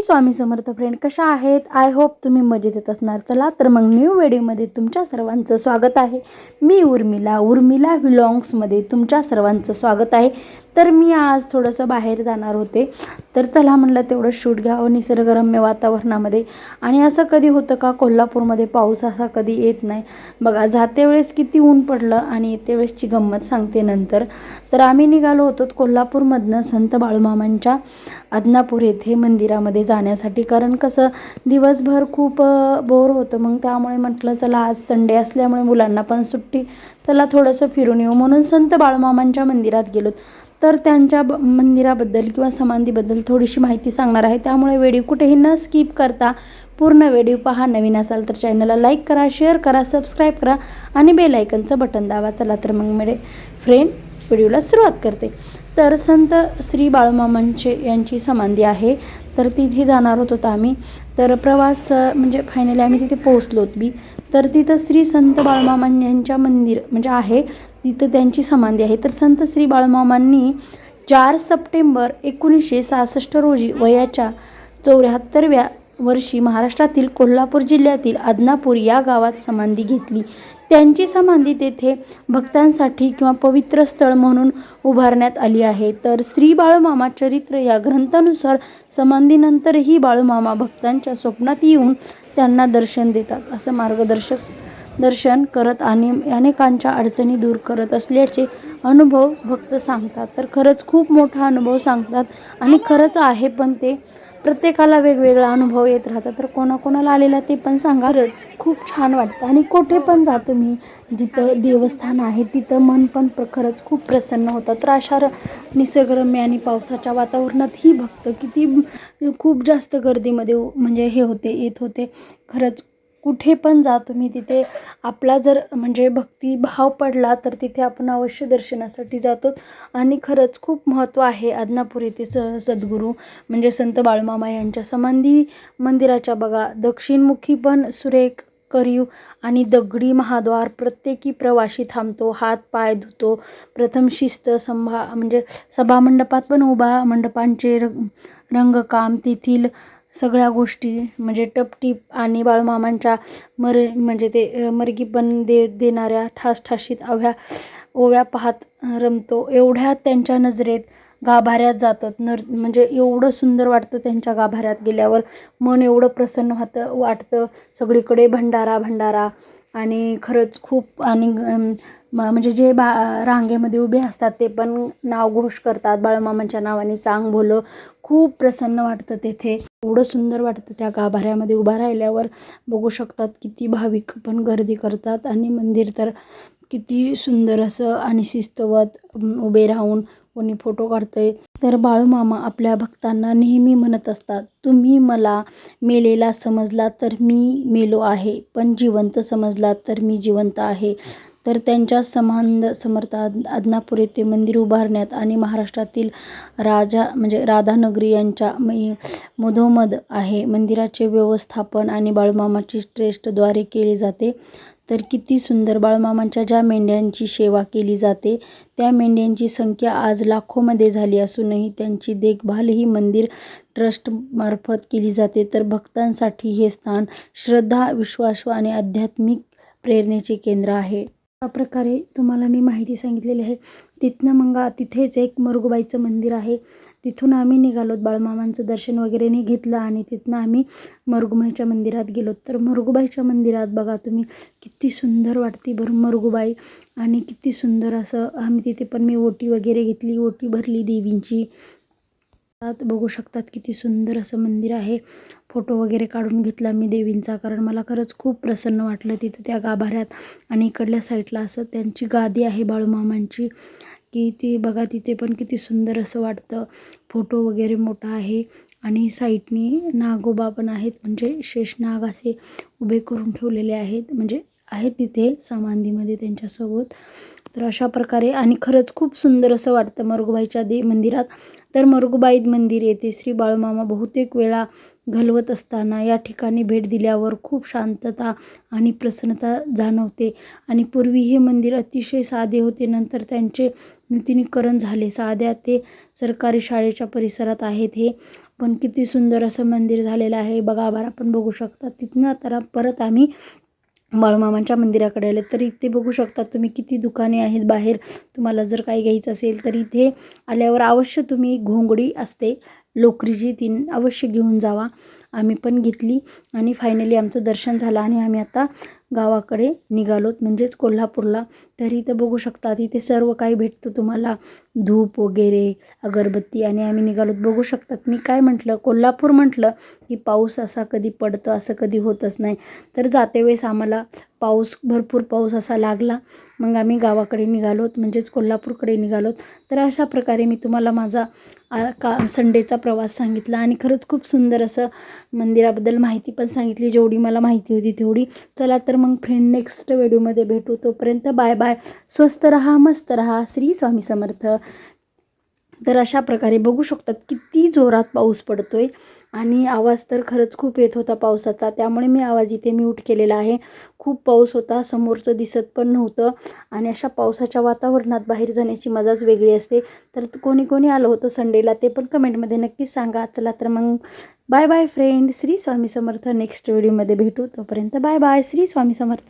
Swami Samarth friend, कशा आहेत? I hope तुम्ही मजेत असणार. चला तर मग न्यू व्हिडिओमध्ये तुमच्या सर्वांचं स्वागत आहे. मी उर्मिला व्लॉग्समध्ये तुमच्या सर्वांचं स्वागत आहे. तर मी आज थोडंसं बाहेर जाणार होते, तर चला म्हणलं तेवढं शूट घ्यावं निसर्गरम्य वातावरणामध्ये. आणि असं कधी होतं का, कोल्हापूरमध्ये पाऊस असा कधी येत नाही बघा. जाते वेळेस किती ऊन पडलं आणि येते वेळेसची गंमत सांगते नंतर. तर आम्ही निघालो होतो कोल्हापूरमधनं संत बाळूमामांच्या आदनापूर येथे मंदिरामध्ये जाण्यासाठी. कारण कसं दिवसभर खूप बोर होतं, मग त्यामुळे म्हटलं चला आज संडे असल्यामुळे मुलांना पण सुट्टी, चला थोडंसं फिरून येऊ म्हणून संत बाळूमामांच्या मंदिरात गेलो. तर त्यांच्या मंदिराबद्दल किंवा समाधीबद्दल थोडीशी माहिती सांगणार आहे, त्यामुळे व्हिडिओ कुठेही न स्किप करता पूर्ण व्हिडिओ पहा. नवीन असाल तर चॅनलला लाईक करा, शेअर करा, सबस्क्राईब करा आणि बेल आयकनचं बटन दाबा. चला तर मग मेरे फ्रेंड व्हिडिओला सुरुवात करते. तर संत श्री बाळूमामांचे यांची समाधी आहे, तर तिथे जाणार होतो आम्ही. तर प्रवास म्हणजे फायनली आम्ही तिथे पोहोचलो बी. तर तिथं श्री संत बाळूमामा यांच्या मंदिर म्हणजे आहे, तिथं त्यांची समाधी आहे. तर संत श्री बाळूमामांनी 4 सप्टेंबर 1966 रोजी वयाच्या 74व्या वर्षी महाराष्ट्रातील कोल्हापूर जिल्ह्यातील आदनापूर या गावात समाधी घेतली. त्यांची समाधी तेथे भक्तांसाठी किंवा पवित्र स्थळ म्हणून उभारण्यात आली आहे. तर श्री बाळूमामा चरित्र या ग्रंथानुसार समाधीनंतरही बाळूमामा भक्तांच्या स्वप्नात येऊन त्यांना दर्शन देतात, असं दर्शन करत आणि अनेकांच्या अडचणी दूर करत असल्याचे अनुभव भक्त सांगतात. तर खरंच खूप मोठा अनुभव सांगतात आणि खरंच आहे, पण ते प्रत्येकाला वेगवेगळा अनुभव येत राहतात. तर कोणाकोणाला आलेला ते पण सांगा. खरंच खूप छान वाटतं आणि कुठे पण जा तुम्ही, जिथं देवस्थान आहे तिथं मन पण खरंच खूप प्रसन्न होतं. तर अशा निसर्गरम्य आणि पावसाच्या वातावरणात ही भक्त किती खूप जास्त गर्दीमध्ये म्हणजे हे होते येत होते. खरंच कुठे पण जा तुम्ही, तिथे आपला जर म्हणजे भक्तिभाव पडला तर तिथे आपण अवश्य दर्शनासाठी जातो. आणि खरंच खूप महत्त्व आहे आदनापूर येथे सद्गुरू म्हणजे संत बाळूमामा यांच्या समाधी मंदिराच्या बघा. दक्षिणमुखी पण सुरेख करीव आणि दगडी महाद्वार, प्रत्येकी प्रवासी थांबतो, हात पाय धुतो. प्रथम शिस्त म्हणजे सभामंडपात पण उभा मंडपांचे रंगकाम, तेथील सगळ्या गोष्टी म्हणजे टपटीप आणि बाळूमामांच्या म्हणजे ते मर्गी पण देणाऱ्या ठासठाशीत ओव्या पाहत रमतो. एवढ्यात त्यांच्या नजरेत गाभाऱ्यात जातात म्हणजे एवढं सुंदर वाटतं त्यांच्या गाभाऱ्यात गेल्यावर. मन एवढं प्रसन्न वाटतं. सगळीकडे भंडारा आणि खरंच खूप. आणि म्हणजे जे रांगेमध्ये उभे असतात ते पण नावघोष करतात बाळूमामांच्या नावाने, चांग भोलं. खूप प्रसन्न वाटतं तेथे, एवढं सुंदर वाटतं त्या गाभाऱ्यामध्ये उभा राहिल्यावर. बघू शकतात किती भाविक पण गर्दी करतात आणि मंदिर तर किती सुंदर असं आणि शिस्तवत उभे राहून कोणी फोटो काढतंय. तर बाळूमामा आपल्या भक्तांना नेहमी म्हणत असतात, तुम्ही मला मेलेला समजला तर मी मेलो आहे, पण जिवंत समजला तर मी जिवंत आहे. तर त्यांच्या समर्थ आदनापूर येथे मंदिर उभारण्यात आणि महाराष्ट्रातील राधानगरी यांच्या मधोमध आहे. मंदिराचे व्यवस्थापन आणि बाळूमामाची ट्रस्टद्वारे केले जाते. तर किती सुंदर. बाळूमामांच्या ज्या मेंढ्यांची सेवा केली जाते त्या मेंढ्यांची संख्या आज लाखोमध्ये झाली असूनही त्यांची देखभाल ही मंदिर ट्रस्टमार्फत केली जाते. तर भक्तांसाठी हे स्थान श्रद्धा, विश्वास आणि आध्यात्मिक प्रेरणेचे केंद्र आहे. अशा प्रकारे तुम्हाला मी माहिती सांगितलेली आहे. तिथनं मग तिथेच एक मरगुबाईचं मंदिर आहे, तिथून आम्ही निघालो. बाळूमामांचं दर्शन वगैरे घेतलं आणि तिथनं आम्ही मरगुबाईच्या मंदिरात गेलो. तर मरगुबाईच्या मंदिरात बघा तुम्ही किती सुंदर वाटते बरं मरगुबाई. आणि किती सुंदर असं आम्ही तिथे पण मी ओटी वगैरे घेतली, ओटी भरली देवींची. बघू शकतात किती सुंदर असं मंदिर आहे. फोटो वगैरे काढून घेतला मी देवींचा, कारण मला खरंच खूप प्रसन्न वाटलं तिथं त्या गाभाऱ्यात. आणि इकडल्या साईडला असं त्यांची गादी आहे बाळूमामांची, की ती बघा तिथे पण किती सुंदर असं वाटतं. फोटो वगैरे मोठा आहे आणि साईडनी नागोबा पण आहेत, म्हणजे शेषनाग असे उभे करून ठेवलेले आहेत, म्हणजे आहेत तिथे समाधीमध्ये त्यांच्यासोबत. तर अशा प्रकारे आणि खरंच खूप सुंदर असं वाटतं मरगुबाईच्या मंदिरात. तर मरगुबाई मंदिर येथे श्री बाळूमामा बहुतेक वेळा घालवत असताना या ठिकाणी भेट दिल्यावर खूप शांतता आणि प्रसन्नता जाणवते. आणि पूर्वी हे मंदिर अतिशय साधे होते, नंतर त्यांचे नूतनीकरण झाले. साध्या ते सरकारी शाळेच्या परिसरात आहेत हे. पण किती सुंदर असं मंदिर झालेलं आहे बघा. बरं आपण बघू शकता. तिथनं तर परत आम्ही बाळूमामांच्या मंदिराकडे आले. तर इथे बघू शकता तुम्ही किती दुकाने आहेत बाहेर. तुम्हाला जर काही घ्यायचं असेल तर इथे आल्यावर अवश्य तुम्ही घोंगडी असते लोकरीची, ती अवश्य घेऊन जावा. आम्ही पण घेतली आणि फायनली आमचं दर्शन झालं आणि आम्ही आता गावाकडे निघालोत, म्हणजेच कोल्हापूरला. तर इथं बघू शकता तिथे सर्व काही भेटतं तुम्हाला, धूप वगैरे, अगरबत्ती. आणि आम्ही निघालोत. बघू शकतात मी काय म्हटलं, कोल्हापूर म्हटलं की पाऊस असा कधी पडतं असं कधी होतच नाही. तर जाते वेळेस आम्हाला भरपूर पाऊस असा लागला. मग आम्ही गावाकडे निघालोत, म्हणजेच कोल्हापूरकडे निघालोत. तर अशा प्रकारे मी तुम्हाला माझा संडेचा प्रवास सांगितला आणि खरंच खूप सुंदर असं मंदिराबद्दल माहिती पण सांगितली, जेवढी मला माहिती होती तेवढी. चला तर मग फ्रेंड, नेक्स्ट व्हिडिओमध्ये भेटू. तोपर्यंत बाय बाय. स्वस्त रहा, मस्त रहा. श्री स्वामी समर्थ. तर अशा प्रकारे बघू शकतात किती जोरात पाऊस पडतोय आणि आवाज तर खरंच खूप येत होता पावसाचा, त्यामुळे मी आवाज इथे म्यूट केलेला आहे. खूप पाऊस होता, समोरचं दिसत पण नव्हतं आणि अशा पावसाच्या वातावरणात बाहेर जाण्याची मजाच वेगळी असते. तर कोणी कोणी आलं होतं संडेला ते पण कमेंटमध्ये नक्कीच सांगा. चला तर मग bye bye friend. Shri Swami Samarth. Next व्हिडिओमध्ये भेटू. तोपर्यंत बाय बाय. श्री स्वामी समर्थ.